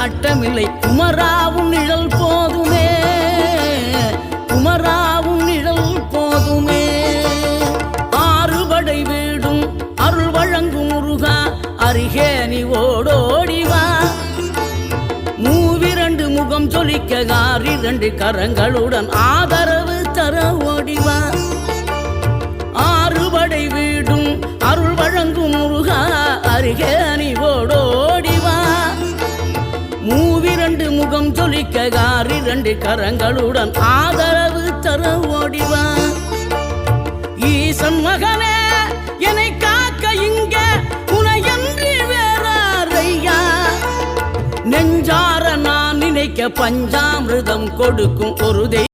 நாட்டமில்லை குமராவும் நிழல் போதுமே, குமராவும் நிழல் போதுமே. ஆறுபடை வீடும் அருள் வழங்கும் முருகா அருகே நீ ஓடோடிவா. மூவிரண்டு முகம் ஜொலிக்க ஆறிரண்டு கரங்களுடன் ஆதரவு தர ஓடிவா. ஆறுபடை வீடும் அருள் வழங்கும் முருகா அருகே நீ ஓடோடிவா. மூவிரண்டு முகம் ஜொலிக்க ஆறிரண்டு கரங்களுடன் ஆதரவு தர ஓடிவா. ஈசன் மகனே என்னை காக்க இங்க உனையன்றி வேறாரையா. நெஞ்சார நான் நினைக்க பஞ்சாமிர்தம் கொடுக்கும் ஒரு